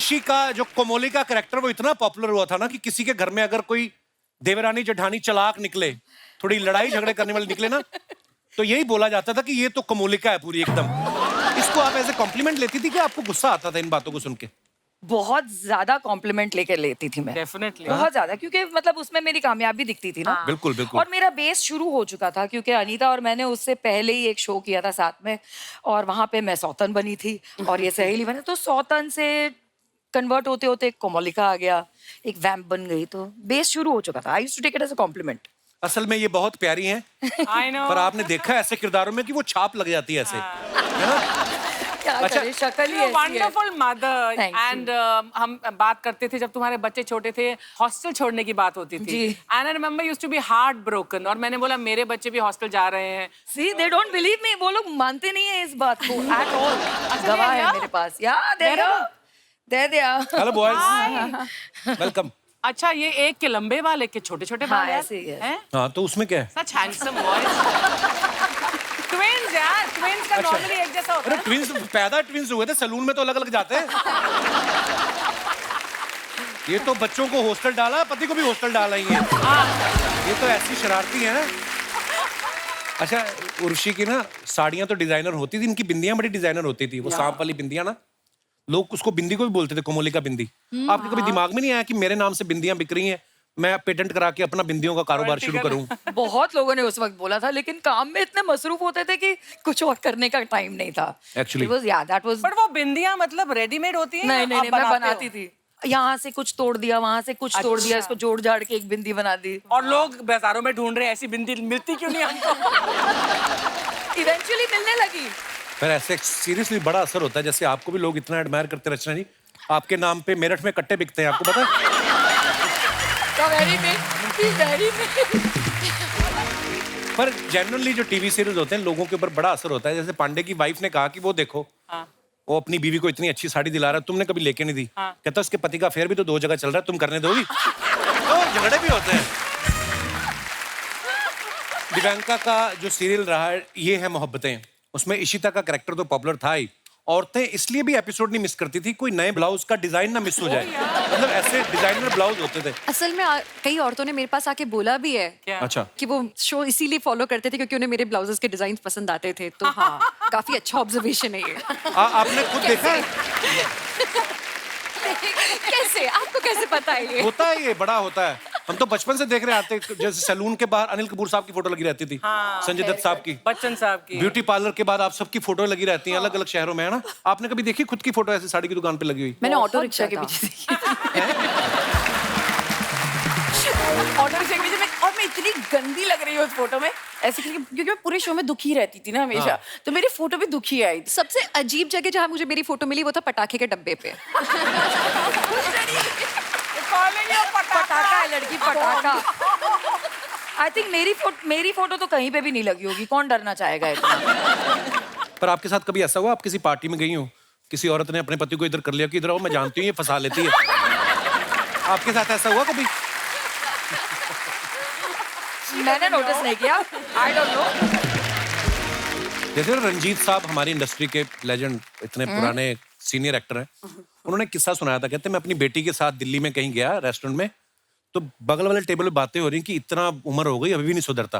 उर्वशी का जो कोमोली का कैरेक्टर वो इतना पॉपुलर हुआ था ना कि किसी के घर में अगर कोई देवरानी जेठानी चालाक निकले, थोड़ी लड़ाई झगड़े करने वाले निकले ना, तो यही बोला जाता था कि ये तो कोमोलिका है पूरी एकदम। इसको आप ऐसे कॉम्प्लीमेंट लेती थी कि आपको गुस्सा आता था इन बातों को सुन के? बहुत ज्यादा कॉम्प्लीमेंट लेकर लेती थी मैं, डेफिनेटली बहुत ज्यादा, क्योंकि मतलब उसमें मेरी कामयाबी दिखती थी ना। बिल्कुल बिल्कुल। और मेरा बेस शुरू हो चुका था क्योंकि अनीता और मैंने उससे पहले ही एक शो किया था साथ में, और वहां पे मैं सौतन बनी थी और ये सहेली बनी, तो सौतन से कन्वर्ट होते होते एक कोमोलिका आ गया, एक वैम्प बन गई, तो बेस शुरू हो चुका था। I used to take it as a compliment. असल में ये बहुत प्यारी हैं, आई नो पर आपने देखा है ऐसे किरदारों में कि वो छाप लग जाती है ऐसे, है ना? क्या अच्छा, करें, शक्ल ही ऐसी है। Wonderful mother. Thank you. And हम बात करते थे जब तुम्हारे बच्चे छोटे थे, हॉस्टल छोड़ने की बात होती थी। जी। And I remember used to be heart broken, और मैंने बोला मेरे बच्चे भी हॉस्टल जा रहे हैं। See, they don't believe me. वो लोग मानते नहीं है इस बात को at all. गवाह they है are? मेरे पास। Yeah, there they are. There they are. Hello boys, welcome. अच्छा, ये एक के लंबे बाल, एक के छोटे छोटे हाँ, बाल यार। ऐसे ही है। हैं? हाँ तो उसमें क्या है? सच हैंडसम बॉयज। ट्विन्स यार, ट्विन्स का अच्छा। नॉर्मली एक जैसा होता अरे है। ट्विंस पैदा ट्विंस हुए थे, सैलून में तो अलग अलग जाते हैं। ये तो बच्चों को हॉस्टल डाला, पति को भी हॉस्टल डाला ही है। ये तो ऐसी शरारती है ना। अच्छा, उर्वशी की ना साड़ियां तो डिजाइनर होती थी, इनकी बिंदियां बड़ी डिजाइनर होती थी। वो सांप वाली बिंदियां ना, लोग उसको बिंदी को भी बोलते थे, कोमोलिका बिंदी। आपके कभी दिमाग में नहीं आया कि मेरे नाम से बिंदियां बिक रही हैं, मैं पेटेंट करा के अपना बिंदियों का कारोबार शुरू करूं? बहुत लोगों ने उस वक्त बोला था, लेकिन काम में इतने मसरूफ होते थे कि कुछ और करने का टाइम नहीं था। Actually. It was, yeah, that was... पर वो बिंदियां मतलब रेडीमेड होती हैं? नहीं या नहीं आप नहीं, मैं बनाते बनाती हो? थी। यहाँ से कुछ तोड़ दिया, वहां से कुछ तोड़ दिया, अच्छा। इसको जोड़ जाड़ के एक बिंदी बना दी। और लोग बाजारों में ढूंढ रहे हैं, ऐसी बिंदी मिलती क्यों नहीं हमको? इवेंचुअली मिलने लगी। फिर ऐसे सीरियसली बड़ा असर होता है, जैसे आपको भी लोग इतना एडमायर करते हैं रचना जी, आपके नाम पे मेरठ में कट्टे बिकते हैं, आपको पता है? Very big, very big. पर जनरली जो टीवी सीरीज होते हैं लोगों के ऊपर बड़ा असर होता है। जैसे पांडे की वाइफ ने कहा कि वो देखो, हाँ। वो अपनी बीवी को इतनी अच्छी साड़ी दिला रहा है, तुमने कभी लेके नहीं दी। हाँ। कहता उसके पति का अफेयर भी तो 2 जगह चल रहा है, तुम करने दोगी? तो झगड़े भी होते हैं। दिव्यांका का जो सीरियल रहा है ये है मोहब्बतें, उसमें इशिता का कैरेक्टर तो पॉपुलर था ही। औरतें इसलिए भी एपिसोड नहीं मिस करती थी कोई नए ब्लाउज का डिजाइन ना मिस हो जाए, मतलब ऐसे डिजाइनर ब्लाउज होते थे। असल में कई औरतों ने मेरे पास आके बोला भी है क्या? अच्छा, कि वो शो इसीलिए फॉलो करते थे क्योंकि उन्हें मेरे ब्लाउजेस के डिजाइन पसंद आते थे। तो हाँ, काफी अच्छा ऑब्जर्वेशन है ये। आपने खुद देखा है? कैसे आपको कैसे पता है ये? होता है, ये बड़ा होता है। हम तो बचपन से देख रहे आते, जैसे सैलून के बाहर अनिल कपूर साहब की फोटो लगी रहती थी, हाँ, संजय दत्त साहब की, बच्चन साहब की। ब्यूटी पार्लर के बाद आप सबकी फोटो लगी रहती हैं अलग अलग शहरों में, है ना? आपने कभी देखी खुद की फोटो ऐसी साड़ी की दुकान पे लगी हुई? मैंने ऑटो बहुत रिक्शा के ज्यादा। पीछे देखी। ऑटो रिक्शा के पीछे मैं, और मैं इतनी गंदी लग रही हूँ उस फोटो में, ऐसे क्योंकि मैं पूरे शो में दुखी रहती थी ना हमेशा, तो मेरी फोटो भी दुखी आई। सबसे अजीब जगह जहाँ मुझे मेरी फोटो मिली वो था पटाखे के डब्बे पे। पटाखा है लड़की, पटाखा। आई थिंक मेरी फोटो तो कहीं पे भी नहीं लगी होगी, कौन डरना चाहेगा इतना। पर आपके साथ कभी ऐसा हुआ आप किसी पार्टी में गई हो, किसी औरत ने अपने पति को इधर कर लिया कि इधर आओ, मैं जानती हूँ ये फंसा लेती है? आपके साथ ऐसा हुआ कभी? मैंने नोटिस नहीं किया, आई डोंट नो। जैसे रंजीत साहब हमारी इंडस्ट्री के लेजेंड, इतने पुराने सीनियर एक्टर हैं, उन्होंने एक किस्सा सुनाया था। कहते मैं अपनी बेटी के साथ दिल्ली में कहीं गया रेस्टोरेंट में, तो बगल वाले टेबल पे बातें हो रही कि इतना उम्र हो गई अभी भी नहीं सुधरता।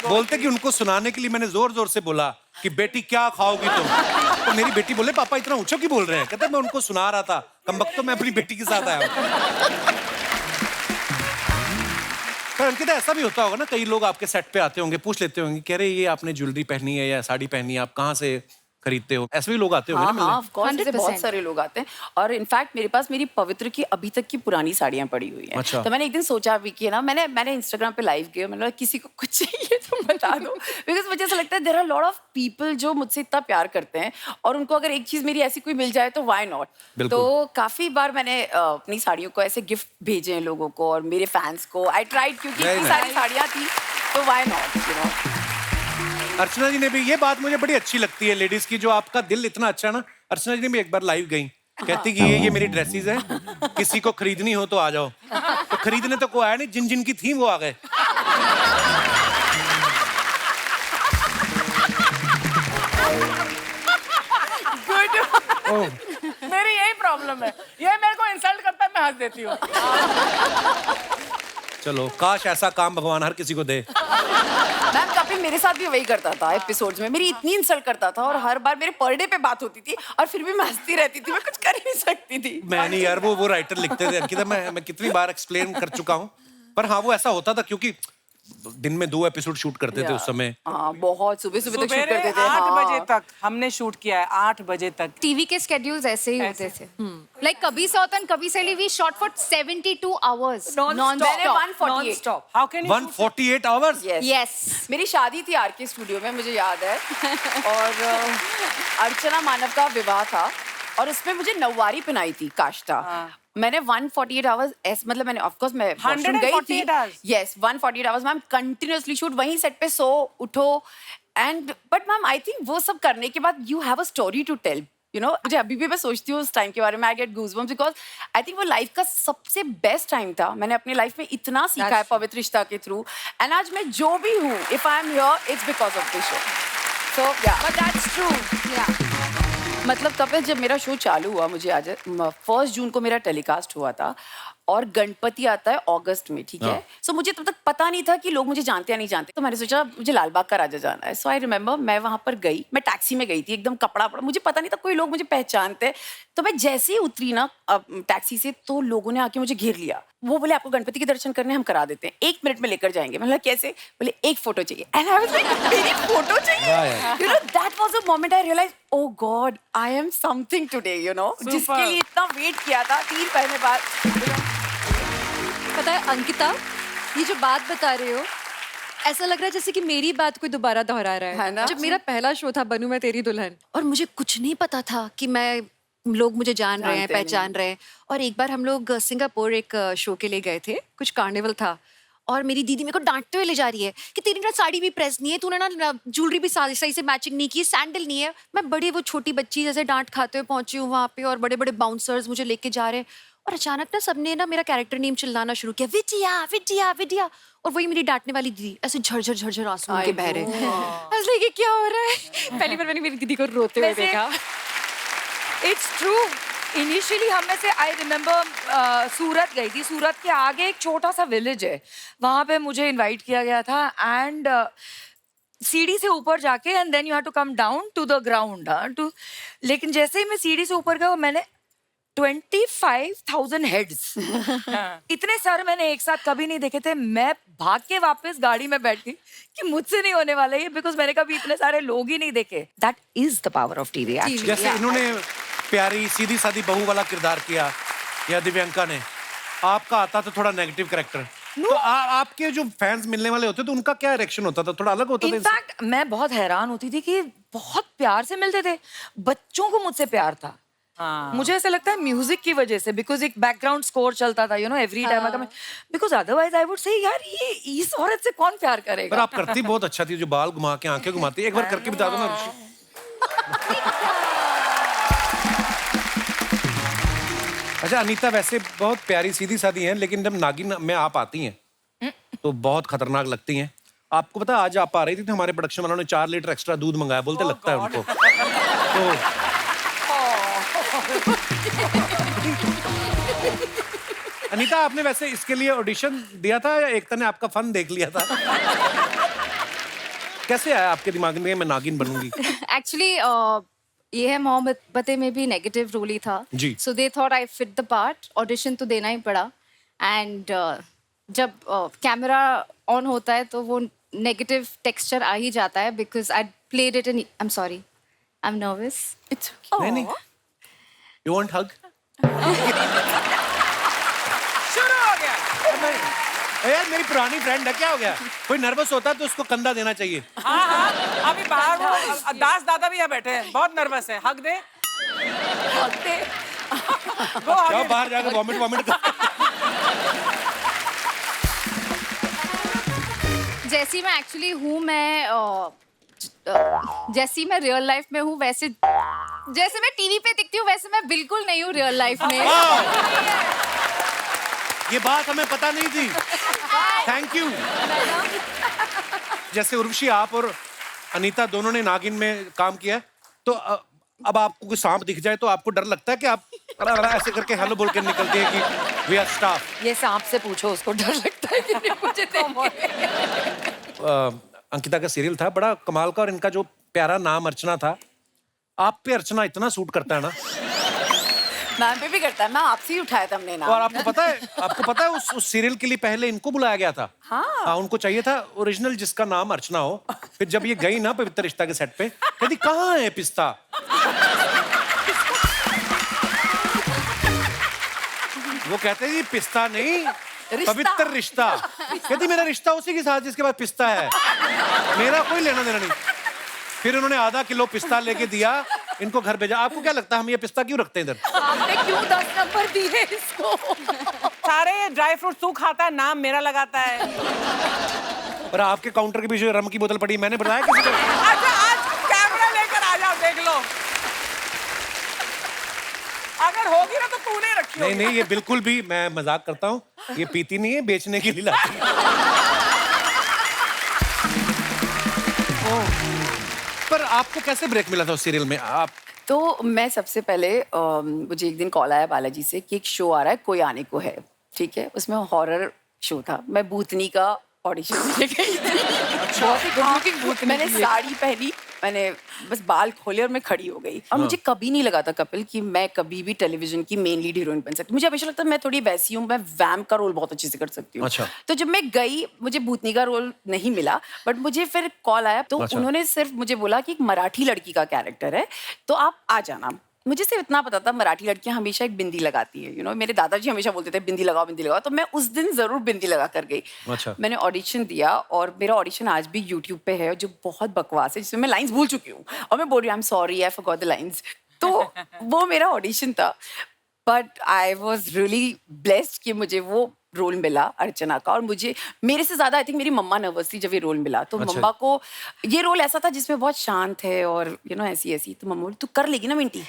बोलते कि उनको सुनाने के लिए मैंने जोर जोर से बोला कि बेटी क्या खाओगी तुम, तो मेरी बेटी बोले पापा इतना ऊंचा क्यों बोल रहे हैं? कहते मैं उनको सुना रहा था, कमबख्त, तो मैं अपनी बेटी के साथ आया हूं। पर अंकिता ऐसा भी होता होगा ना, कई लोग आपके सेट पे आते होंगे, पूछ लेते होंगे कह रहे ये आपने ज्वेलरी पहनी है या साड़ी पहनी है, आप कहाँ से खरीदते हो? ऐसे भी लोग आते होंगे हाँ ना हाँ, मिलने? ऑफ कोर्स, ऐसे 100%। बहुत सारे लोग आते हैं। और इनफैक्ट मेरे पास मेरी पवित्र की अभी तक की पुरानी साड़ियां पड़ी हुई हैं। अच्छा। तो मैंने एक दिन सोचा भी कि ना, मैंने इंस्टाग्राम पे लाइव किया, मैंने बोला किसी को कुछ चाहिए तो बता दो, बिकॉज मुझे ऐसा लगता है there are lot of people जो मुझसे इतना प्यार करते हैं, और उनको अगर एक चीज मेरी ऐसी कोई मिल जाए तो व्हाई नॉट। बिल्कुल। तो काफी बार मैंने अपनी साड़ियों को ऐसे गिफ्ट भेजे हैं लोगों को और मेरे फैंस को। आई ट्राइड, क्योंकि Very इतनी nice. सारी साड़ियां थी, तो व्हाई नॉट, यू नो। अर्चना जी ने भी, ये बात मुझे बड़ी अच्छी लगती है लेडीज की, जो आपका दिल इतना अच्छा है ना। अर्चना जी ने भी एक बार लाइव गई, कहती कि ये मेरी ड्रेसेस हैं, किसी को खरीदनी हो तो आ जाओ। तो खरीदने तो कोई आया नहीं, जिन जिन की थी वो आ गए। मेरी प्रॉब्लम है। ये मेरे को इंसल्ट करता है, मैं हंस देती हूँ। चलो, काश ऐसा काम भगवान हर किसी को दे। मैम कपिल मेरे साथ भी वही करता था एपिसोड्स में, मेरी इतनी इंसल्ट करता था और हर बार मेरे पर डे पे बात होती थी और फिर भी मैं हंसती रहती थी, मैं कुछ कर ही नहीं सकती थी। मैं नहीं यार, वो राइटर लिखते थे अंकिता, मैं कितनी बार एक्सप्लेन कर चुका हूँ, पर हाँ वो ऐसा होता था क्योंकि दिन में 2 एपिसोड शूट करते थे उस समय। हाँ बहुत सुबह तक शूट सुबह करते थे। 8 बजे हाँ। तक हमने शूट किया है, 8 बजे तक। टीवी के स्केड्यूल्स ऐसे ही होते थे लाइक कभी सौतन कभी सैली वी शॉट फॉर 72 आवर्स मैंने 148 Non-stop. How can you 148 hours. Yes. Yes मेरी शादी थी आरके स्टूडियो में, मुझे याद है। और अर्चना मानव का विवाह था और उसमें मुझे नौवारी पहनाई थी काष्टा। मैंने 148 आवर्स मतलब मैंने ऑफ कोर्स मैं वॉशरूम गई थी। 148 hours? Yes 148 hours ma'am continuously shoot, वहीं सेट पे सो उठो and but ma'am I think वो सब करने के बाद you have a story to tell, you know. मुझे अभी भी मैं सोचती हूँ उस टाइम के बारे में, I get goosebumps because I think वो लाइफ का सबसे बेस्ट टाइम था। मैंने अपनी लाइफ में इतना सीखा है पवित्र रिश्ता के थ्रू एंड आज मैं जो भी हूँ if I am here it's because of this show. So yeah but that's true. मतलब कपिल जब मेरा शो चालू हुआ, मुझे आज 1 जून को मेरा टेलीकास्ट हुआ था और गणपति आता है अगस्त में, ठीक है। सो मुझे तब तक पता नहीं था कि लोग मुझे जानते या नहीं जानते, तो मैंने सोचा मुझे लाल बाग का राजा जाना है। सो आई रिमेम्बर मैं वहां पर गई, मैं टैक्सी में गई थी, एकदम कपड़ा पड़ा, मुझे पता नहीं था कोई लोग मुझे पहचानते। तो मैं जैसे ही उतरी ना टैक्सी से तो लोगों ने आके मुझे घेर लिया। वो बोले आपको गणपति के दर्शन करने हम करा देते हैं, 1 मिनट में लेकर जाएंगे। मैं बोला कैसे? बोले 1 फोटो चाहिए एंड आई वाज लाइक मेरी फोटो चाहिए। You know that was a moment I realise oh God I am something today, you know, जिसके लिए इतना वेट किया था 3 महीने बाद। पता है अंकिता, ये जो बात बता रहे हो ऐसा लग रहा है जैसे कि मेरी बात कोई दोबारा दोहरा रहा है ना? जब मेरा पहला शो था बनूं मैं तेरी दुल्हन, और मुझे कुछ नहीं पता था कि मैं लोग मुझे जान रहे हैं, जानते पहचान रहे हैं। और एक बार हम लोग सिंगापुर एक शो के लिए गए थे, कुछ कार्निवल था, और मेरी दीदी मेरे को डांटते हुए ले जा रही है कि तेरी ना साड़ी भी प्रेस नहीं है, तूने ना ज्वेलरी भी सही से मैचिंग नहीं की, सैंडल नहीं है। मैं बड़ी वो छोटी बच्ची जैसे डांट खाते हुए पहुंची हूँ वहाँ पे, और बड़े बड़े बाउंसर्स मुझे लेके जा रहे हैं, और अचानक ना सबने ना मेरा कैरेक्टर नेम चिल्लाना शुरू किया, विद्या विद्या विद्या। और वही मेरी डांटने वाली दीदी ऐसे झरझर झरझर आंसू उनके बह रहे हैं। ये क्या हो रहा है? पहली बार मैंने मेरी दीदी को रोते हुए वैसे- देखा। It's true. इनिशियली हम में से आई रिमेम्बर सूरत गई थी, सूरत के आगे एक छोटा सा विलेज है, वहां पे मुझे इनवाइट किया गया था एंड सीढ़ी से ऊपर जाके and then you have to come down to the ground too. लेकिन जैसे ही मैं सीढ़ी से ऊपर गया मैंने 25,000 हेड्स इतने सर मैंने एक साथ कभी नहीं देखे थे। मैं भाग के वापस गाड़ी में बैठ गई कि मुझसे नहीं होने वाला ये, बिकॉज मैंने कभी इतने सारे लोग ही नहीं देखे। That is the power of TV actually. जैसे इन्होंने प्यारी सीधी सादी बहू वाला किरदार किया, या दिव्यांका ने, आपका आता था थोड़ा नेगेटिव कैरेक्टर। तो आपके जो फैंस मिलने वाले होते तो उनका क्या रिएक्शन होता था? थोड़ा अलग होता था? इनफैक्ट मैं बहुत हैरान होती थी कि बहुत प्यार से मिलते थे, बच्चों को मुझसे प्यार था। मुझे ऐसा लगता है म्यूजिक की वजह से, बिकॉज एक बैकग्राउंड स्कोर चलता था, यू नो, एवरी टाइम अगर मैं, because otherwise I would say यार ये इस औरत से कौन प्यार पर करेगा। आप करती बहुत अच्छा थी, जो बाल घुमा के आंखें घुमाती, एक बार करके बता दो ना ऋषि। अच्छा अनीता वैसे बहुत प्यारी सीधी सादी हैं, लेकिन जब नागिन में आप आती हैं तो बहुत खतरनाक लगती हैं। आपको पता आज आप आ रही थी तो हमारे प्रोडक्शन वालों ने 4 लीटर एक्स्ट्रा दूध मंगाया, बोलते लगता है उनको। तो अनीता आपने वैसे इसके लिए ऑडिशन दिया था या एकता ने आपका फन देख लिया था? कैसे आया आपके दिमाग में मैं नागिन बनूंगी? एक्चुअली ये है मोहब्बतें में भी नेगेटिव रोल ही था जी। So they thought I fit the part, audition तो देना ही पड़ा। एंड जब कैमरा ऑन होता है तो वो नेगेटिव टेक्सचर आ ही जाता है, because I played it in, I am sorry, I am nervous. It's नहीं नहीं, यू वांट हग? शुरू हो गया। यार मेरी पुरानी फ्रेंड है, क्या हो गया? कोई नर्वस होता है तो उसको कंधा देना चाहिए। हाँ हाँ, अभी बाहर वो दास दादा भी यहाँ बैठे हैं, बहुत नर्वस है। हक दे, गो आगे। जाओ बाहर जाकर वॉमिट वॉमिट कर। जैसी मैं एक्चुअली हूँ, मैं जैसी मैं रियल लाइफ में हूँ, वैसे जैसे मैं टीवी पे दिखती हूँ वैसे मैं बिल्कुल नहीं हूँ रियल लाइफ में। ये बात हमें पता नहीं थी, थैंक यू। जैसे उर्वशी आप और अनीता दोनों ने नागिन में काम किया है, तो अब आपको कोई सांप दिख जाए तो आपको डर लगता है कि आप ऐसे करके हेलो बोल के निकलते हैं कि वी आर स्टाफ? ये सांप से पूछो, उसको डर लगता है कि नहीं मुझे देख के। अंकिता का सीरियल था बड़ा कमाल का, और इनका जो प्यारा नाम अर्चना था, आप पे अर्चना इतना सूट करता है ना। मैम पे भी करता है, मैं आपसे ही उठाया था हमने नाम। और आपको पता है उस सीरियल के लिए पहले इनको बुलाया गया था। हाँ, उनको चाहिए था ओरिजिनल जिसका नाम अर्चना हो। फिर जब ये गई ना पवित्र रिश्ता के सेट पे, कहती कहाँ है पिस्ता? वो कहते हैं पिस्ता नहीं, पवित्र रिश्ता। कहती मेरा रिश्ता उसी के साथ जिसके पास पिस्ता है, मेरा कोई लेना देना नहीं। फिर उन्होंने आधा किलो पिस्ता लेके दिया, इनको घर भेजा। आपको क्या लगता है हम ये पिस्ता क्यों रखते हैं इधर? आपने क्यों 10 नंबर दिए इसको? सारे ड्राई फ्रूट तू खाता है, नाम मेरा लगाता है। और आपके काउंटर के पीछे रम की बोतल पड़ी, मैंने बताया किसी को? अच्छा आज कैमरा लेकर आ जाओ, देख लो। अगर होगी ना तो तूने रखी नहीं होगी। नहीं, ये बिल्कुल भी, मैं मजाक करता हूँ, ये पीती नहीं है, बेचने के लिए लाती है। पर आपको कैसे ब्रेक मिला था उस सीरियल में? आप तो मैं सबसे पहले मुझे एक दिन कॉल आया बालाजी से कि एक शो आ रहा है, कोई आने को है, ठीक है। उसमें हॉरर शो था, मैं भूतनी का ऑडिशन देने गई थी। बहुत ही good looking भूतनी। मैंने साड़ी पहनी, मैंने बस बाल खोले और मैं खड़ी हो गई। और मुझे कभी नहीं लगा था कपिल कि मैं कभी भी टेलीविजन की मेन लीड हीरोइन बन सकती। मुझे हमेशा लगता है मैं थोड़ी वैसी हूँ, मैं वैम्प का रोल बहुत अच्छे से कर सकती हूँ। अच्छा। तो जब मैं गई, मुझे भूतनी का रोल नहीं मिला, बट मुझे फिर कॉल आया तो अच्छा। उन्होंने सिर्फ मुझे बोला कि एक मराठी लड़की का कैरेक्टर है तो आप आ जाना। मुझे सिर्फ इतना पता था मराठी लड़कियां हमेशा एक बिंदी लगाती है, मेरे दादाजी हमेशा बोलते थे बिंदी लगाओ बिंदी लगाओ, तो मैं उस दिन जरूर बिंदी लगा कर गई। अच्छा। मैंने ऑडिशन दिया और मेरा ऑडिशन आज भी यूट्यूब पे है, जो बहुत बकवास है, जिसमें मैं लाइंस भूल चुकी हूँ और मैं बोल रही हूँ I am sorry I forgot the lines. तो वो मेरा ऑडिशन था, but I was really blessed कि मुझे वो रोल मिला अर्चना का। और मुझे, मेरे से ज्यादा आई थिंक मेरी मम्मा नर्वस थी जब ये रोल मिला। तो अच्छा। मम्मा को ये रोल ऐसा था जिसमें बहुत शांत है और ऐसी ऐसी, तो मम्मा बोली तू कर लेगी ना मिंटी।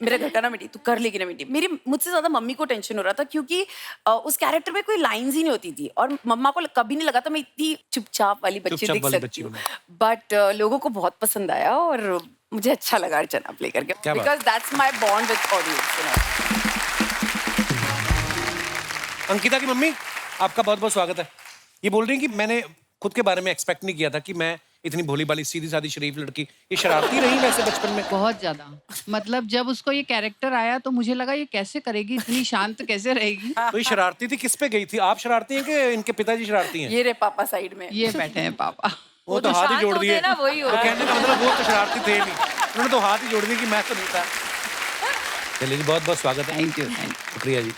मेरा घर का ना मिंटी, तू कर लेगी ना मिंटी। मुझसे ज्यादा मम्मी को टेंशन हो रहा था क्योंकि उस कैरेक्टर में कोई लाइंस ही नहीं होती थी और मम्मा को कभी नहीं लगा था मैं इतनी चुपचाप वाली बच्ची दिख सकती हूँ। बट लोगों को बहुत पसंद आया और मुझे अच्छा लगा अर्चना प्ले करके, because that's my bond with audience. Ankita की मम्मी, आपका बहुत बहुत स्वागत है। ये बोल रही हैं कि मैंने खुद के बारे में एक्सपेक्ट नहीं किया था कि मैं इतनी भोली भाली सीधी सादी शरीफ लड़की, ये शरारती रही वैसे बचपन में? बहुत ज्यादा, मतलब जब उसको ये कैरेक्टर आया तो मुझे लगा ये कैसे करेगी, इतनी शांत कैसे रहेगी। तो ये शरारती थी, किस पे गई थी? आप शरारती हैं कि इनके पिताजी शरारती हैं? ये रे पापा साइड में, ये बैठे हैं पापा। वो तो हाथ ही जोड़ दिए ना, वही तो होता है। कहने का मतलब वो तो शरारती थे नहीं, उन्होंने तो हाथ ही जोड़ दिए कि मैं तो नहीं था। चलिए जी, बहुत बहुत स्वागत है। Thank you. शुक्रिया जी।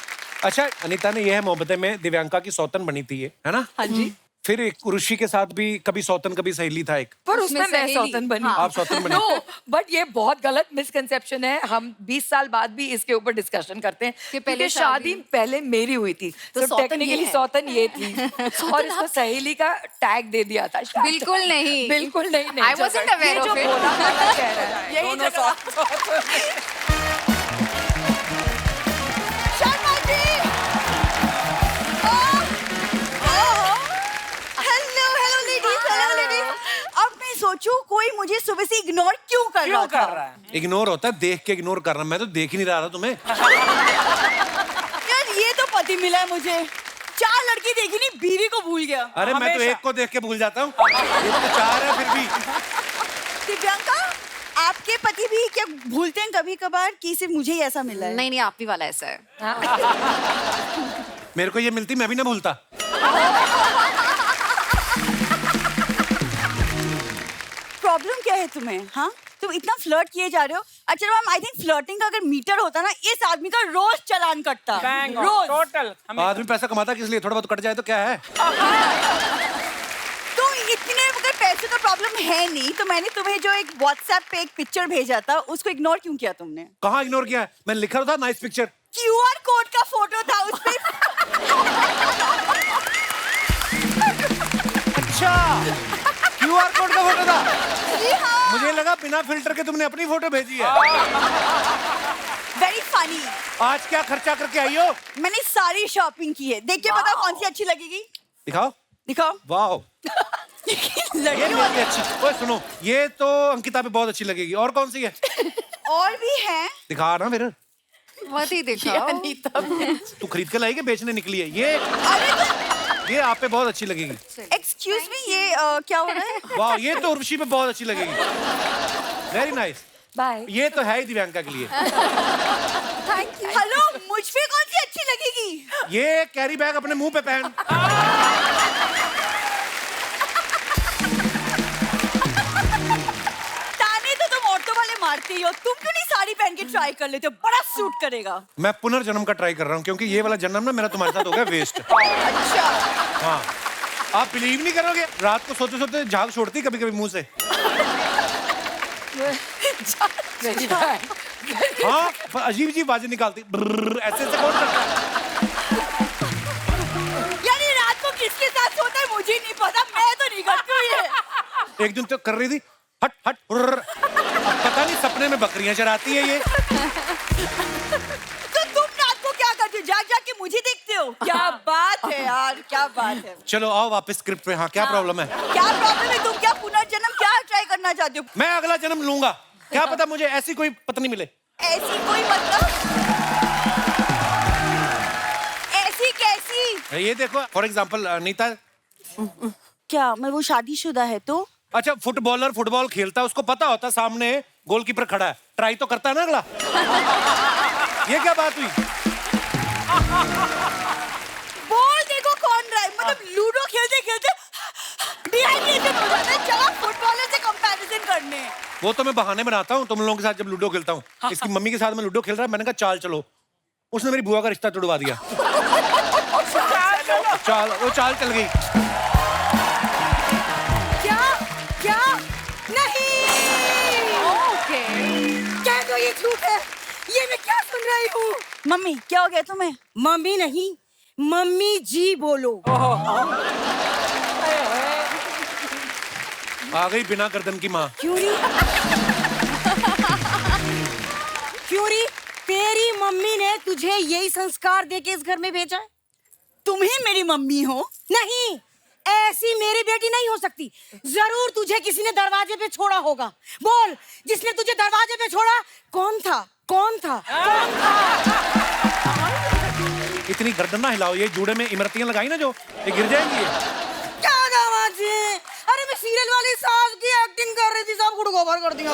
अच्छा, अनीता ने यह मोहब्बतें में दिव्यांका की सौतन बनी थी, ये है ना? हाँ जी। फिर एक ऋषि के साथ भी कभी सौतन कभी सहेली था एक। पर उसमें मैं सहेली। सौतन बनी। आप सौतन बनी? नो, बट ये बहुत गलत मिसकंसेप्शन है। हम 20 साल बाद भी इसके ऊपर डिस्कशन करते हैं कि पहले क्योंकि शादी पहले मेरी हुई थी, तो सौतन ये टेक्निकली है। सौतन ये थी और इसको सहेली का टैग दे दिया था। बिल्कुल नहीं। बिल्कुल नहीं। I wasn't aware ये जो of it. बोला वाला कह रहा है, यही दोनों जगह। Hello ladies. अब मैं सोचूं कोई मुझे सुबह से इग्नोर क्यों कर रहा था? इग्नोर होता है देख के इग्नोर करना, मैं तो देख ही नहीं रहा था तुम्हें। यार ये तो पति मिला है मुझे, 4 लड़की देखी नहीं, बीवी को भूल गया। अरे मैं तो एक को देख के भूल जाता हूँ, ये तो 4 है फिर भी। दिव्यांका, आपके पति भी क्या भूलते हैं कभी कभार कि सिर्फ मुझे ही ऐसा मिला है? नहीं नहीं, आप ही वाला ऐसा है। मेरे को ये मिलती मैं भी ना भूलता। प्रॉब्लम क्या है तुम्हें? हाँ, तुम इतना फ्लर्ट किए जा रहे हो। अच्छा मैम, आई थिंक फ्लर्टिंग का अगर मीटर होता ना, इस आदमी का रोज चालान कटता। रोज। टोटल आदमी पैसा कमाता किस लिए? थोड़ा बहुत कट जाए तो क्या है? तो इतने अगर पैसे का प्रॉब्लम है नहीं, तो मैंने तुम्हें जो एक व्हाट्सएप पे एक पिक्चर भेजा था, उसको इग्नोर क्यों किया तुमने? कहाँ इग्नोर किया? मैंने लिखा था नाइस पिक्चर। QR कोड का फोटो था उस पे। अच्छा, QR कोड का फोटो था? जी हाँ। मुझे लगा बिना फिल्टर के तुमने अपनी फोटो भेजी है। Very funny. आज क्या खर्चा करके आई हो? मैंने सारी शॉपिंग की है, देख के बताओ कौन सी अच्छी लगेगी। दिखाओ। दिखाओ। वाह, ये लड़की मेरी अच्छी। ओए सुनो, ये तो अंकिता पे बहुत अच्छी लगेगी। और कौन सी है? और भी हैं। दिखा ना फिर, मत ही दिखाओ। अनीता तू खरीद के लाई के बेचने निकली है ये आप पे बहुत अच्छी लगेगी। एक्सक्यूज मी, ये क्या हो रहा है? वाह, ये तो उर्वशी पे बहुत अच्छी लगेगी। Very nice. बाय। ये तो है ही दिव्यांका के लिए। Thank you. हेलो, मुझ पे कौन सी अच्छी लगेगी? ये कैरी बैग अपने मुंह पे पहन। ताने तो तुम औरतों वाले मारते ही हो, तुम क्यों नहीं साड़ी पहन के ट्राई कर लेते हो? बड़ा सूट करेगा। मैं पुनर्जन्म का ट्राई कर रहा हूँ क्योंकि ये वाला जन्म ना मेरा तुम्हारे साथ हो गया वेस्ट। अच्छा। हाँ, आप बिलीव नहीं करोगे, रात को सोते सोते झाग छोड़ती कभी कभी मुंह से। हाँ, पर अजीब अजीब आवाजें निकालती, ब्रर, ऐसे ऐसे कौन करता है? यानी रात को किसके साथ सोता है मुझे नहीं पता, मैं तो नहीं करती हूँ ये। एक दिन तो कर रही थी हट हट ब्रर। अब पता नहीं सपने में बकरियां चराती है ये। तो तुम रात को क्या करते हो? जाग जाग के मुझे देखते हो? क्या बात है यार, क्या बात है। चलो आओ वापस स्क्रिप्ट पे। हाँ, क्या प्रॉब्लम है? क्या प्रॉब्लम है? तुम क्या पुनर्जन्म क्या ट्राई करना चाहते हो? मैं अगला जन्म लूंगा, क्या पता मुझे ऐसी कोई पत्नी मिले। ऐसी कोई मतलब? ऐसी कैसी? ये देखो फॉर एग्जाम्पल नीता। क्या मैं वो शादीशुदा है तो? अच्छा, फुटबॉलर फुटबॉल खेलता है, उसको पता होता है सामने गोलकीपर खड़ा है, ट्राई तो करता है ना अगला। ये क्या बात हुई? बॉल देखो कौन रहा है, मतलब लूडो खेलते खेलते डिहाइड्रेशन हो जाता है। चलो फुटबॉलर से कंपैरिजन करने। वो तो मैं बहाने बनाता हूँ तुम लोगों के साथ जब लूडो खेलता हूँ। इसकी मम्मी के साथ मैं लूडो खेल रहा, मैंने कहा चाल चलो, उसने मेरी बुआ का रिश्ता तोड़वा दिया। चाल, वो चाल चल गई। क्या क्या? नहीं। ओके। क्या तो ये झूठ है? ये मैं क्या सुन रही हूँ? मम्मी क्या हो गया तुम्हें? मम्मी नहीं, मम्मी जी बोलो। आ गई बिना गर्दन की माँ। क्यों री? क्यों री? तेरी मम्मी ने तुझे यही संस्कार देके इस घर में भेजा है? तुम ही मेरी मम्मी हो? नहीं, ऐसी मेरी बेटी नहीं हो सकती। जरूर तुझे किसी ने दरवाजे पे छोड़ा होगा। बोल, जिसने तुझे दरवाजे पे छोड़ा कौन था? कौन था? कौन था? इतनी गर्दन ना हिलाओ, ये जूड़े में इमरतियां लगाई ना जो, ये गिर जाएंगी ये। क्या दामाद जी? अरे मैं सीरियल वाली सास की एक्टिंग कर रही थी, सब गुड़गोबर कर दिया।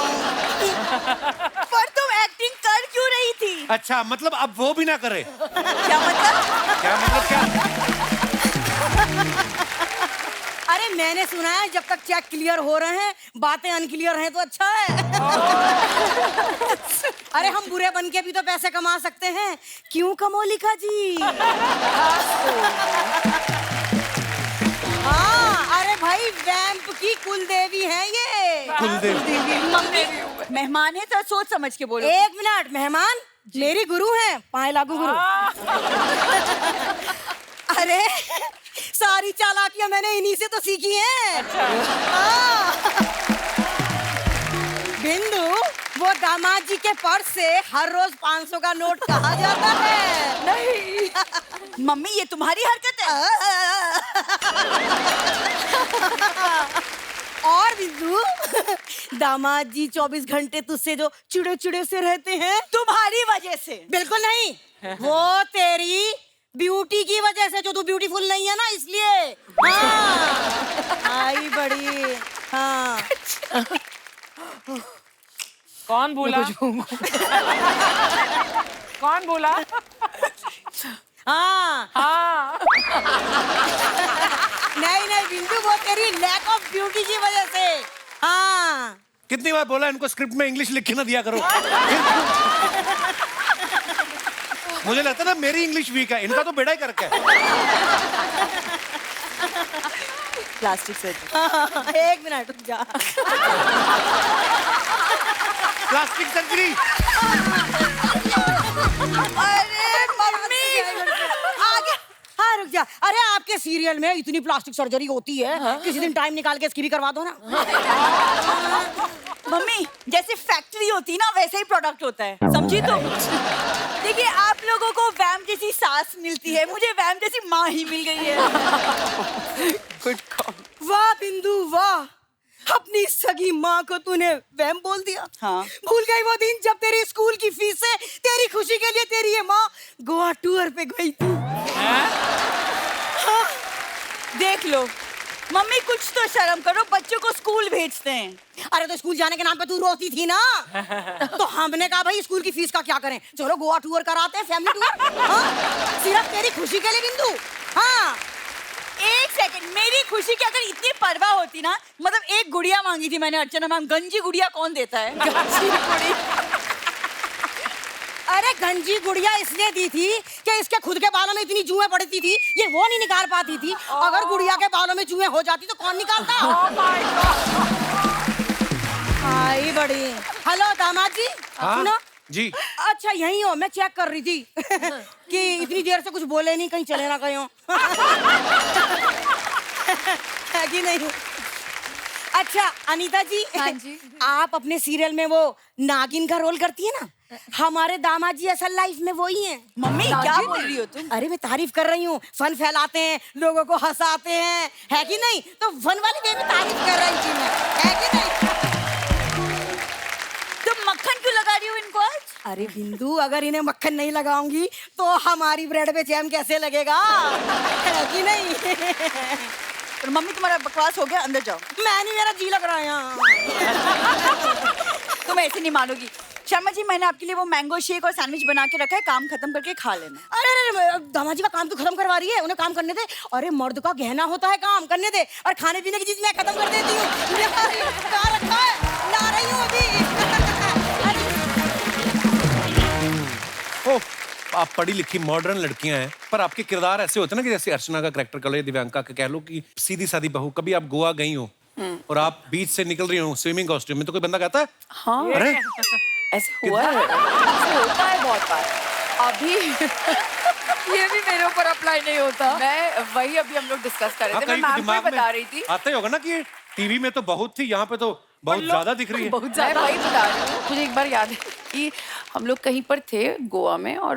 पर तुम एक्टिंग कर क्यों रही थी? अच्छा, मतलब अब वो भी ना करे। क्या मतलब? क्या मतलब क्या? अरे मैंने सुना है जब तक चेक क्लियर हो रहे हैं, बातें अनक्लियर हैं तो अच्छा है। अरे हम बुरे बन के भी तो पैसे कमा सकते हैं, क्यों कमोलिका जी? हाँ, अरे भाई वैम्प की कुलदेवी है ये। कुलदेवी। मम्मी मेहमान है तो सोच समझ के बोलो। एक मिनट, मेहमान मेरी गुरु हैं, पाए लागू गुरु। अरे सारी चालाकियां मैंने इन्हीं से तो सीखी हैं। हाँ। बिंदु, वो दामाद जी के पर्स से हर रोज 500 का नोट कहाँ जाता है? नहीं। मम्मी ये तुम्हारी हरकत है। और बिंदु, दामाद जी 24 घंटे तुझसे जो चिड़े चिड़े से रहते हैं, तुम्हारी वजह से। बिल्कुल नहीं, वो तेरी ब्यूटी की वजह से, जो तू ब्यूटीफुल नहीं है ना, इसलिए। हाँ, आई बड़ी। हाँ। कौन बोला? कौन बोला? हाँ। हाँ। नहीं नहीं बिंदु, वो तेरी लैक ऑफ ब्यूटी की वजह से। हाँ। कितनी बार बोला इनको स्क्रिप्ट में इंग्लिश लिख के ना दिया करो। मुझे लगता है ना मेरी इंग्लिश वीक है, इनका तो बेड़ा ही करके है। Plastic surgery. एक मिनट रुक जा। Plastic surgery. अरे मम्मी आगे। हाँ रुक जा। अरे आपके सीरियल में इतनी प्लास्टिक सर्जरी होती है, किसी दिन टाइम निकाल के इसकी भी करवा दो ना। मम्मी जैसे फैक्ट्री होती ना वैसे ही प्रोडक्ट होता है, समझी तुम? देखिए आप लोगों को वैम जैसी सास मिलती है, मुझे वैम जैसी माँ ही मिल गई है। वाह बिंदु वाह, अपनी सगी माँ को तूने वहम बोल दिया। हाँ। भूल गई वो दिन जब तेरी स्कूल की फीस से तेरी खुशी के लिए तेरी ये माँ गोवा टूर पे गई थी। हाँ, देख लो मम्मी, कुछ तो शर्म करो, बच्चों को स्कूल भेजते हैं। अरे तो स्कूल जाने के नाम पे तू रोती थी ना। तो हमने कहा भाई स्कूल की फीस का क्या करें, चलो गोवा टूर कराते हैं, फैमिली टूर। हाँ? सिर्फ तेरी खुशी के लिए बिंदु। हाँ, एक सेकंड, मेरी खुशी की अगर इतनी परवाह होती ना, मतलब एक गुड़िया मांगी थी मैंने अर्चना मैम, गंजी गुड़िया कौन देता है? गंजी गुड़िया। अरे गंजी गुड़िया इसलिए दी थी कि इसके खुद के बालों में इतनी जुएं पड़ती थी, ये वो नहीं निकाल पाती थी। अगर गुड़िया के बालों में जुएं हो जाती तो कौन निकालता? आई बड़ी। हेलो दामाद जी, हाँ? सुनो जी। अच्छा यहीं हो, मैं चेक कर रही थी कि इतनी देर से कुछ बोले नहीं, कहीं चले ना गए हो। है कि नहीं? अच्छा अनीता जी, हाँ जी। आप अपने सीरियल में वो नागिन का रोल करती है ना, हमारे दामाद जी असल लाइफ में वही हैं। मम्मी क्या बोल रही हो तुम? अरे मैं तारीफ कर रही हूँ, फन फैलाते हैं, लोगों को हंसाते हैं, है कि नहीं? तो फन वाली वे में तारीफ कर रही थी मैं, है कि नहीं? तुम मक्खन क्यों लगा रही हो इनको आज? अरे बिंदु, अगर इन्हें मक्खन नहीं लगाऊंगी तो हमारी ब्रेड पे जैम कैसे लगेगा, है कि नहीं? और मम्मी तुम्हारा बकवास हो गया, अंदर जाओ। मैं नहीं, मेरा जी लग रहा है यहाँ। तुम ऐसे नहीं मानोगी। शर्मा जी, मैंने आपके लिए वो मैंगो शेक और सैंडविच बना के रखा है, काम खत्म करके खा लेना। अरे दामाद जी का काम तो खत्म करवा रही है, उन्हें काम करने दे। अरे मर्द का गहना होता है काम करने दे, और खाने पीने की चीज मैं खत्म कर देती हूँ। कहाँ रखा है? ला रही हूँ अभी। ओह, आप पढ़ी लिखी मॉडर्न लड़कियां हैं, पर आपके किरदार ऐसे होते हैं ना कि जैसे अर्चना का कैरेक्टर कर लो, दिव्यांका का कह लो कि सीधी सादी बहू। कभी आप गोवा गई हो और आप बीच से निकल रही हो स्विमिंग कॉस्ट्यूम में, तो कोई बंदा कहता है हाँ, अरे ऐसे हुआ है, ऐसे होता है बहुत बार। अभी ये भी मेरे ऊपर अप्लाई नहीं होता। मैं वही अभी हम लोग डिस्कस कर रहे हाँ, थे, मैं कहीं तो मैम को दिमाग ही में बता रही थी। आता ही होगा ना कि टीवी में तो बहुत थी, यहाँ पे तो बहुत ज्यादा दिख रही है। बहुत ज्यादा वही बता रही हूँ। मुझे एक बार याद है कि हम लोग कहीं पर थे गोवा में, और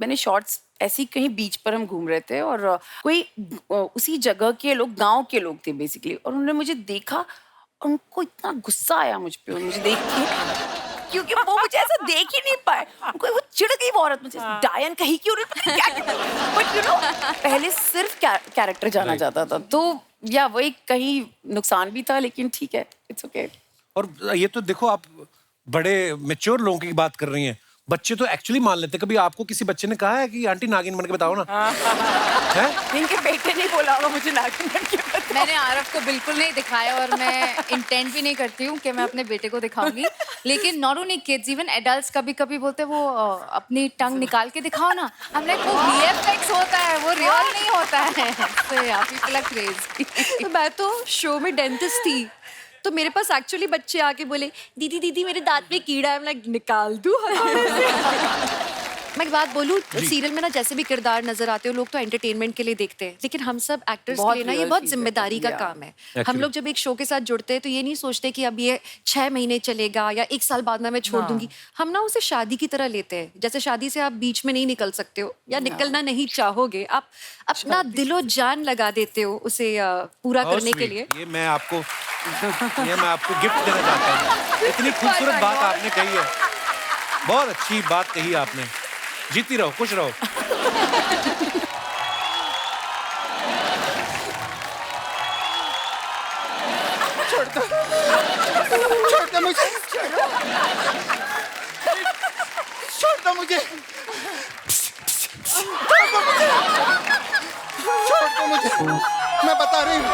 मैंने शॉर्ट्स ऐसी कहीं बीच पर हम घूम रहे थे, और कोई उसी जगह के लोग, गांव के लोग थे बेसिकली, और उन्होंने मुझे देखा और उनको इतना गुस्सा आया मुझ पे, मुझे देख के, क्योंकि वो मुझे ऐसा देख ही नहीं पाए। उनको वो चिढ़ गई वो औरत मुझे, डायन कहीं की औरत, बट यू नो पहले सिर्फ कैरेक्टर जाना जाता था, तो या वही कहीं नुकसान भी था, लेकिन ठीक है, इट्स ओके। और ये तो देखो, आप बड़े मैच्योर लोगों की बात कर रही हैं, बच्चे तो एक्चुअली मान लेते हैं। कभी आपको किसी बच्चे ने कहा है कि आंटी नागिन बन के बताओ ना? है? इनके बेटे नहीं बोला होगा मुझे नागिन बन के बताओ। मैंने आरव को बिल्कुल नहीं दिखाया, और मैं इंटेंट भी नहीं करती हूँ कि मैं अपने बेटे को दिखाऊंगी। लेकिन not only kids, even adults कभी कभी बोलते हैं वो अपनी टंग निकाल के दिखाओ ना। हम लाइक वो VFX होता है, वो रियल नहीं होता है। So yeah, people are crazy. तो मैं तो शो में डेंटिस्ट थी, तो मेरे पास एक्चुअली बच्चे आके बोले दीदी दीदी मेरे दांत में कीड़ा है। मैं like, निकाल दूं हथौड़े से। मैं एक बात बोलूं, सीरियल में ना जैसे भी किरदार नजर आते हो, लोग तो एंटरटेनमेंट के लिए देखते हैं, लेकिन हम सब एक्टर्स के लिए ना ये बहुत जिम्मेदारी का काम है। हम लोग जब एक शो के साथ जुड़ते हैं तो ये नहीं सोचते कि अब ये 6 महीने चलेगा या 1 साल बाद ना मैं छोड़ दूंगी। हम ना उसे शादी की तरह लेते हैं। जैसे शादी से आप बीच में नहीं निकल सकते हो या निकलना नहीं चाहोगे, आप अपना दिलो जान लगा देते हो उसे पूरा बहुत करने के sweet। लिए। ये मैं आपको गिफ्ट देना चाहता हूँ। इतनी खूबसूरत बात आपने कही है, बहुत अच्छी बात कही आपने। जीती रहो, खुश रहो। छोड़ दो मुझे, छोड़ दो मुझे, छोड़ दो मुझे, मैं बता रही हूँ।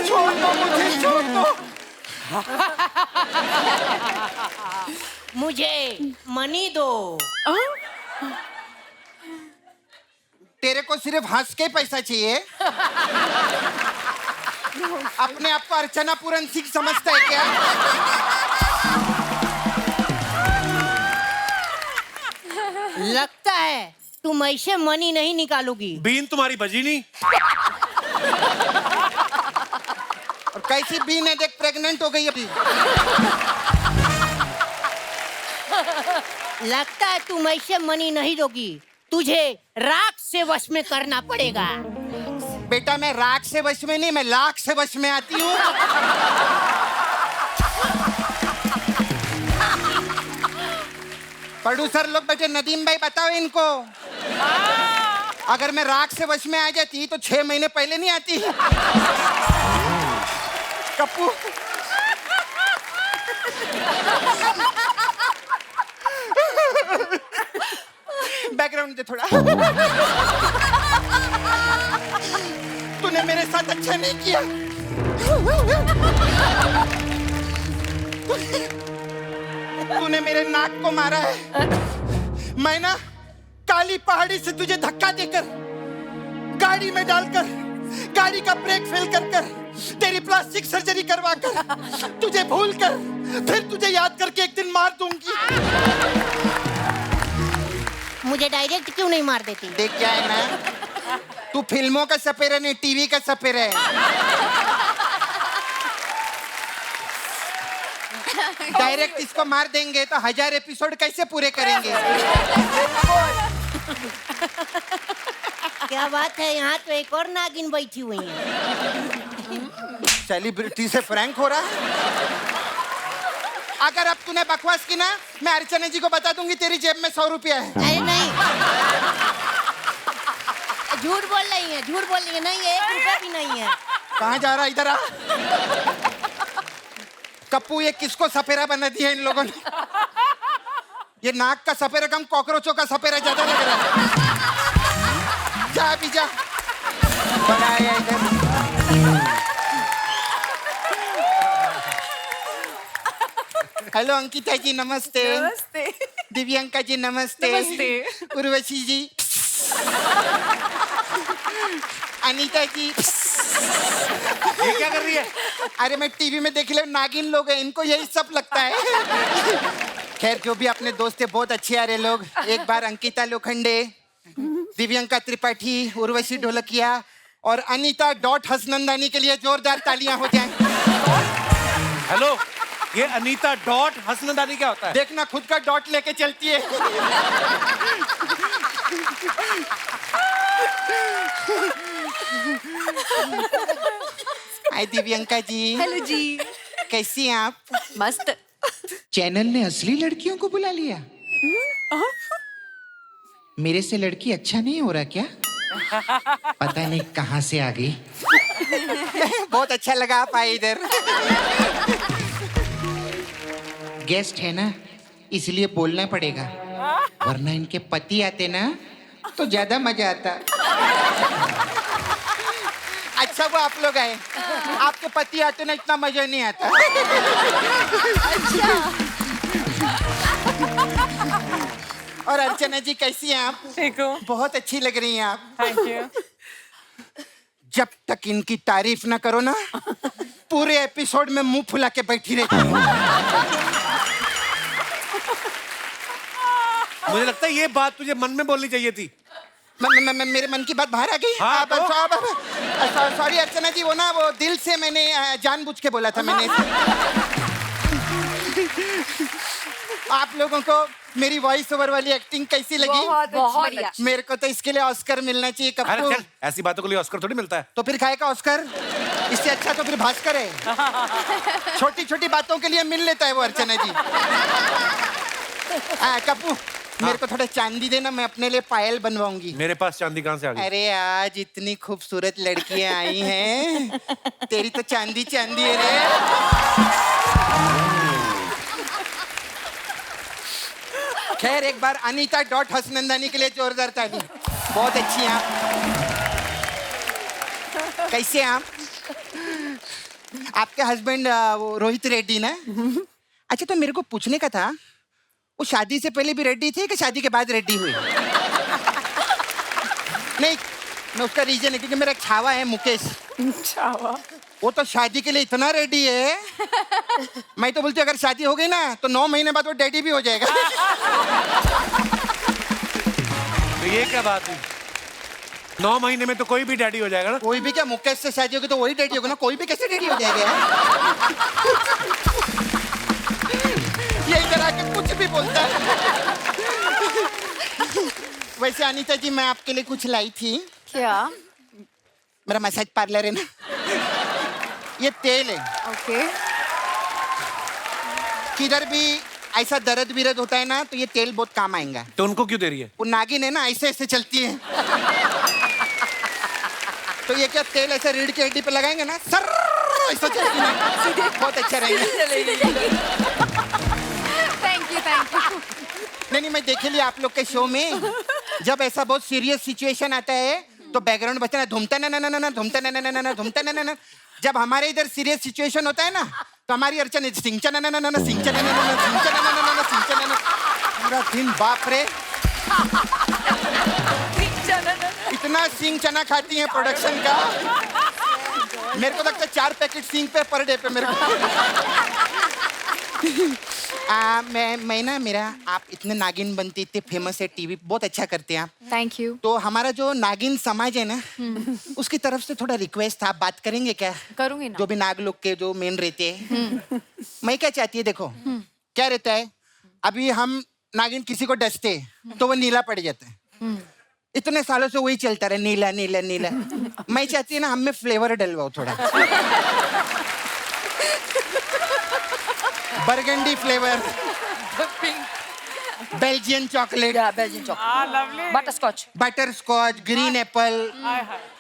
छोड़ दो मुझे, छोड़ दो। मुझे मनी दो। तेरे को सिर्फ हंस के पैसा चाहिए? अपने आप को अर्चना पूरन सिंह समझता है क्या? लगता है तुम ऐसे मनी नहीं निकालोगी। बीन तुम्हारी बजी नहीं। और कैसी बीन है देख, प्रेग्नेंट हो गई अभी। लगता है तुम ऐसे मनी नहीं दोगी, तुझे राख से वश में करना पड़ेगा। बेटा मैं राख से वश में नहीं, मैं लाख से वश में आती हूँ। प्रोड्यूसर लोग बैठे, नदीम भाई बताओ इनको, अगर मैं राख से वश में आ जाती तो 6 महीने पहले नहीं आती। कप्पू बैकग्राउंड दे थोड़ा। तूने मेरे साथ अच्छा नहीं किया। तूने मेरे नाक को मारा है। मैं ना काली पहाड़ी से तुझे धक्का देकर, गाड़ी में डालकर, गाड़ी का ब्रेक फेल कर तेरी प्लास्टिक सर्जरी करवा कर, तुझे भूल कर, फिर तुझे याद करके एक दिन मार दूंगी। मुझे डायरेक्ट क्यों नहीं मार देती? देख क्या है ना, तू फिल्मों का सपेरा नहीं, टीवी का सपेरा है। डायरेक्ट इसको मार देंगे तो 1000 एपिसोड कैसे पूरे करेंगे? क्या बात है, यहाँ तो एक और नागिन बैठी हुई है। सेलिब्रिटी से फ्रैंक हो रहा है। अगर अब तूने बकवास की ना, मैं अर्चना जी को बता दूंगी तेरी जेब में 100 रुपया है। अरे नहीं, झूठ बोल रही है, झूठ बोल रही है। नहीं, 1 रुपया भी नहीं है। कहाँ जा रहा, इधर आ। कप्पू ये किसको सपेरा बना दिया इन लोगों ने? ये नाक का सपेरा कम कॉकरोचों का सपेरा ज्यादा लग रहा है। जा अभी जा, बड़ा आया इधर। हेलो अंकिता जी नमस्ते। नमस्ते। दिव्यांका जी नमस्ते। नमस्ते। उर्वशी जी, अनीता जी। ये क्या कर रही है? अरे मैं टीवी में देख ले, नागिन लोग हैं, इनको यही सब लगता है। खैर जो भी अपने दोस्त है, बहुत अच्छे आ रहे लोग। एक बार अंकिता लोखंडे, दिव्यांका त्रिपाठी, उर्वशी ढोलकिया और अनीता डॉट हसनंदानी के लिए जोरदार तालियां हो जाएं। हेलो, ये अनीता डॉट हसनंदानी क्या होता है? देखना खुद का डॉट लेके चलती है। हाय दिव्यांका जी। हेलो जी। कैसी हैं आप? मस्त। चैनल ने असली लड़कियों को बुला लिया। मेरे से लड़की अच्छा नहीं हो रहा क्या? पता नहीं कहां से आ गई। बहुत अच्छा लगा आप आए इधर। गेस्ट है ना, इसलिए बोलना पड़ेगा, वरना इनके पति आते ना तो ज्यादा मजा आता। अच्छा वो आप लोग आए, आपके पति आते ना इतना मजा नहीं आता। और अर्चना जी कैसी हैं आप? ठीक हूँ। बहुत अच्छी लग रही हैं आप। Thank you. जब तक इनकी तारीफ ना करो ना, पूरे एपिसोड में मुंह फुला के बैठी रहती हूँ। मुझे लगता है ये बात तुझे मन में बोलनी चाहिए थी। मेरे मन की बात बाहर आ गई। हाँ, सॉरी अर्चना जी, वो ना वो दिल से मैंने जानबूझ के बोला था मैंने। आप लोगों को मेरी वॉइस ओवर वाली एक्टिंग कैसी लगी? बहुत मेरे को तो इसके लिए ऑस्कर मिलना चाहिए। अरे कप्पू चल, ऐसी बातों के लिए ऑस्कर थोड़ी मिलता है। तो फिर खाएगा ऑस्कर? इससे अच्छा तो फिर भास्कर है। छोटी छोटी बातों के लिए मिल लेता है वो अर्चना जी। कप्पू मेरे को थोड़ा चांदी देना, मैं अपने लिए पायल बनवाऊंगी। मेरे पास चांदी कहाँ से आ गई? अरे आज इतनी खूबसूरत लड़कियां आई हैं, तेरी तो चांदी चांदी है रे। खैर एक बार अनीता डॉट हसनंदानी के लिए जोरदार ताली। बहुत अच्छी हैं आप। कैसे हैं आप? आपके हस्बैंड वो रोहित रेड्डी ना? अच्छा तो मेरे को पूछने का था, वो शादी से पहले भी रेड्डी थे कि शादी के बाद रेड्डी हुए? नहीं, मैं उसका रीजन है क्योंकि मेरा एक छावा है मुकेश। छावा? वो तो शादी के लिए इतना रेडी है, मैं तो बोलती अगर शादी हो गई ना तो 9 महीने बाद वो डैडी भी हो जाएगा। तो ये क्या बात हुई? 9 महीने में तो कोई भी डैडी हो जाएगा ना? कोई भी क्या, मुकेश से शादी होगी तो वही डैडी होगा ना, कोई भी कैसे डैडी हो जाएगा? ये इधर आके कुछ भी बोलता है। वैसे अनीता जी मैं आपके लिए कुछ लाई थी। क्या? मेरा मसाज पार्लर है ना, ये तेल है। ओके किधर भी ऐसा दर्द विरद होता है ना, तो ये तेल बहुत काम आएगा। तो उनको क्यों दे रही है? वो नागिन है ना, ऐसे ऐसे चलती है। तो ये क्या तेल ऐसे रीढ़ की हड्डी पे लगाएंगे ना, सर ऐसा चलती ना, बहुत अच्छा रहेगा। थैंक यू नहीं, मैं देखे लिया आप लोग के शो में, जब ऐसा बहुत सीरियस सिचुएशन आता है तो बैकग्राउंड बचना धूमता ना धूमता ना धूमता ना। जब हमारे इधर सीरियस सिचुएशन होता है ना, तो हमारी अर्चना सिंचन पूरा दिन, बाप रे इतना सिंग चना खाती हैं प्रोडक्शन का। मेरे को लगता है 4 पैकेट सिंग पे पर डे पे मेरे को। मैं ना, मेरा आप इतने नागिन बनती, इतने फेमस है टीवी, बहुत अच्छा करते हैं आप। Thank you. तो हमारा जो नागिन समाज है ना, उसकी तरफ से थोड़ा रिक्वेस्ट था, आप बात करेंगे क्या? करूंगी ना। जो भी नाग लोग के जो मेन रहते हैं। मैं क्या चाहती है, देखो क्या रहता है, अभी हम नागिन किसी को डसते तो वो नीला पड़ जाता है। इतने सालों से वही चलता रहा, नीला नीला नीला। मैं चाहती है ना, हमें फ्लेवर डलवाओ थोड़ा, burgundy flavour, Belgian chocolate, Belgian chocolate, butterscotch, butterscotch, green apple,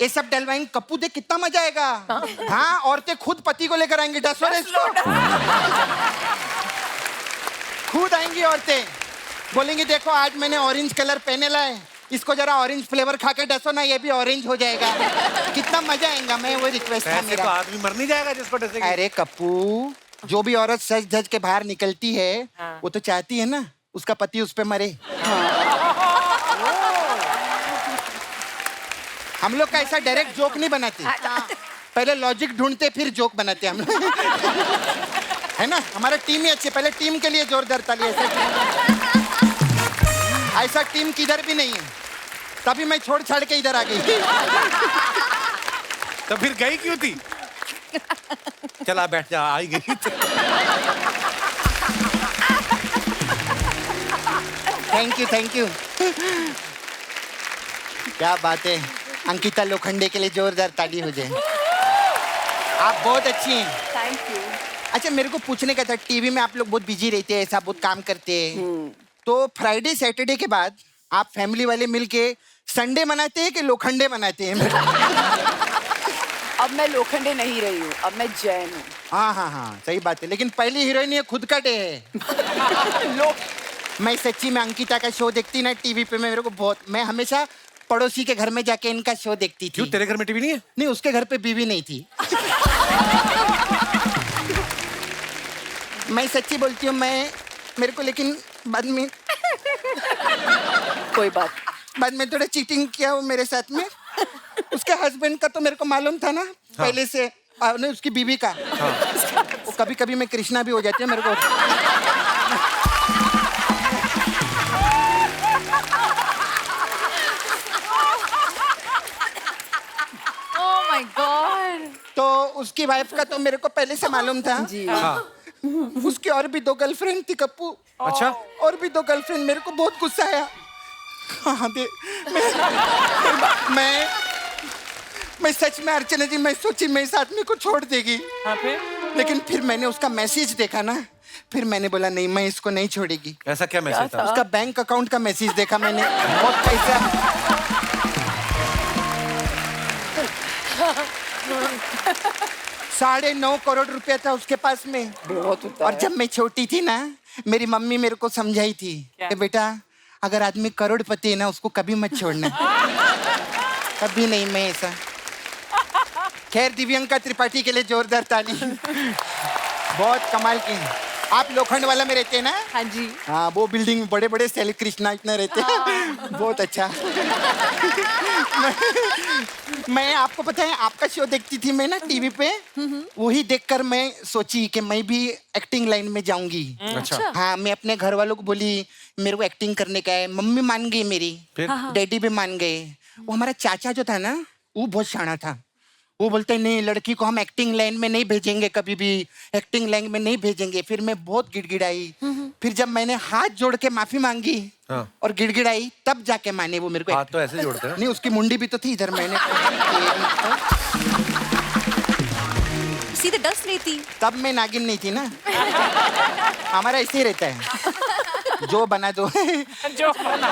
ये सब डलवाएंगे। कप्पू देख कितना मजा आएगा। हाँ, औरतें खुद पति को लेकर आएंगी, डसो रे इसको। खुद आएंगी औरतें, बोलेंगी देखो आज मैंने ऑरेंज कलर पहने लाए, इसको जरा ऑरेंज फ्लेवर खा के डसो ना, ये भी ऑरेंज हो जाएगा। कितना मजा आएगा। मैं वो रिक्वेस्ट था ऐसे तो मेरा। आदमी मर नहीं जाएगा जिसको डसेगी। अरे कप्पू, जो भी औरत सज धज के बाहर निकलती है, वो तो चाहती है ना उसका पति उस पे मरे। हम लोग का ऐसा डायरेक्ट जोक नहीं बनाते, पहले लॉजिक ढूंढते फिर जोक बनाते हम लोग। है ना, हमारा टीम ही अच्छी, पहले टीम के लिए जोरदार ताली। ऐसा टीम किधर भी नहीं है, तभी मैं छोड़ छाड़ के इधर आ गई। तो फिर गई क्यों थी? चला बैठ जा, आई गई। Thank you. क्या बात है, अंकिता लोखंडे के लिए जोरदार ताली हो जाए। आप बहुत अच्छी हैं। Thank you. अच्छा, मेरे को पूछने का था, टीवी में आप लोग बहुत बिजी रहते हैं, ऐसा बहुत काम करते हैं, तो फ्राइडे सैटरडे के बाद आप फैमिली वाले मिलके संडे मनाते हैं कि लोखंडे मनाते हैं? अब मैं लोखंडे नहीं रही हूँ, अब मैं जैन हूँ। हाँ, सही बात है, लेकिन पहली हीरोइन ये खुद का डे है। मैं सच्ची में अंकिता का शो देखती ना टीवी पे, मेरे को बहुत, मैं हमेशा पड़ोसी के घर में जाके इनका शो देखती थी। क्यों, तेरे घर में टीवी नहीं है? नहीं, उसके घर पे बीवी नहीं थी। मैं सच्ची बोलती हूँ, मेरे को लेकिन बाद में कोई बात, बाद में थोड़ा चीटिंग किया वो मेरे साथ में। उसके हस्बैंड का तो मेरे को मालूम था ना पहले से, नहीं उसकी बीवी का। वो कभी कभी मैं कृष्णा भी हो जाती है मेरे को। Oh my God. तो उसकी वाइफ का तो मेरे को पहले से मालूम था। हाँ। उसकी और भी 2 गर्लफ्रेंड थी कप्पू। अच्छा, और भी 2 गर्लफ्रेंड। मेरे को बहुत गुस्सा आया। हाँ दे, मैं सच में अर्चना जी, मैं सोची मैं इस आदमी को छोड़ देगी। हाँ, लेकिन फिर मैंने उसका मैसेज देखा ना, फिर मैंने बोला नहीं, मैं इसको नहीं छोड़ेगी। ऐसा क्या मैसेज था? उसका बैंक अकाउंट का मैसेज देखा मैंने, बहुत पैसा। 9.5 करोड़ रुपया था उसके पास में। बहुत होता और है। जब मैं छोटी थी ना, मेरी मम्मी मेरे को समझाई थी कि बेटा, अगर आदमी करोड़पति है ना, उसको कभी मत छोड़ना। कभी नहीं, मैं ऐसा। खैर, दिव्यंका त्रिपाठी के लिए जोरदार ताली। बहुत कमाल की। आप लोखंड वाला में रहते हैं ना? हाँ जी। हाँ, वो बिल्डिंग में बड़े बड़े सेल कृष्णा इतना रहते हैं। बहुत अच्छा। मैं आपको पता है, आपका शो देखती थी मैं ना टीवी पे, वही देखकर मैं सोची कि मैं भी एक्टिंग लाइन में जाऊंगी। अच्छा। हाँ, मैं अपने घर वालों को बोली मेरे को एक्टिंग करने का है। मम्मी मान गई मेरी, डैडी भी मान गए। वो हमारा चाचा जो था ना, वो बहुत शाना था। वो बोलते नहीं, लड़की को हम एक्टिंग लाइन में नहीं भेजेंगे, कभी भी एक्टिंग लाइन में नहीं भेजेंगे। फिर मैं बहुत गिड़गिड़ाई। फिर जब मैंने हाथ जोड़ के माफी मांगी, हाँ। और गिड़गिड़ाई, तब जाके माने वो मेरे को। हाथ तो ऐसे जोड़ते हैं। नहीं, उसकी मुंडी भी तो थी इधर, मैंने सीधे 10 लेती। तब मैं नागिन नहीं थी ना। हमारा ऐसे ही रहता है, जो बना दो। जो बना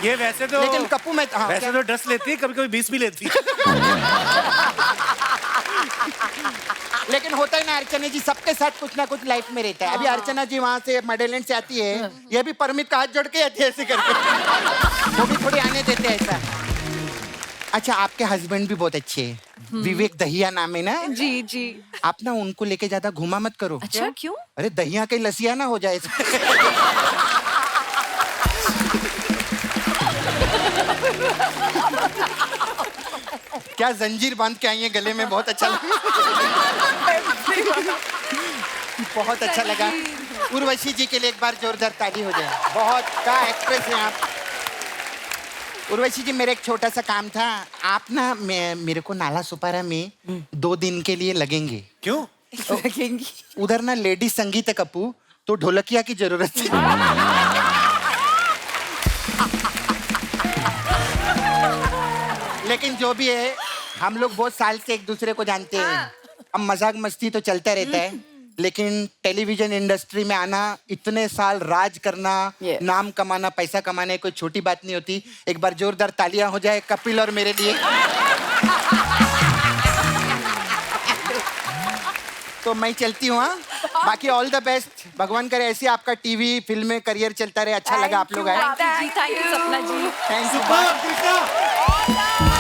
ये वैसे तो लेकिन कप्पू में वैसे तो 10 लेती है, कभी कभी 20 भी लेती है। लेकिन होता है ना अर्चना जी, सबके साथ कुछ ना कुछ लाइफ में रहता है। अभी अर्चना जी वहाँ से मेडलैंड से आती है, ये भी परमित का हाथ जोड़ के आती है ऐसे करके। वो भी थोड़ी आने देते हैं ऐसा। अच्छा, आपके हस्बैंड भी बहुत अच्छे हैं, विवेक दहिया नाम है ना? जी जी। आप ना उनको लेके ज्यादा घुमा मत करो। अच्छा, क्यों? अरे दहिया कहीं लसिया ना हो जाए। क्या जंजीर बांध के आई है गले में, बहुत अच्छा लगा। बहुत अच्छा लगा। उर्वशी जी के लिए एक बार जोरदार ताली हो जाए। बहुत का एक्ट्रेस हैं आप। उर्वशी जी, मेरा एक छोटा सा काम था। आप ना मेरे को नाला सुपारा में 2 दिन के लिए लगेंगे। क्यों? लगेंगी। उधर ना लेडी संगीत है कप्पू, तो ढोलकिया की जरूरत है। लेकिन जो भी है, हम लोग बहुत साल से एक दूसरे को जानते हैं। अब मजाक मस्ती तो चलता रहता है, लेकिन टेलीविजन इंडस्ट्री में आना, इतने साल राज करना, नाम कमाना, पैसा कमाना कोई छोटी बात नहीं होती। एक बार जोरदार तालियां हो जाए कपिल और मेरे लिए। तो मैं चलती हूँ। हाँ, बाकी ऑल द बेस्ट। भगवान करे ऐसे आपका टीवी फिल्म में करियर चलता रहे। अच्छा लगा आप लोग आए। थैंक यू सपना जी। Thank you.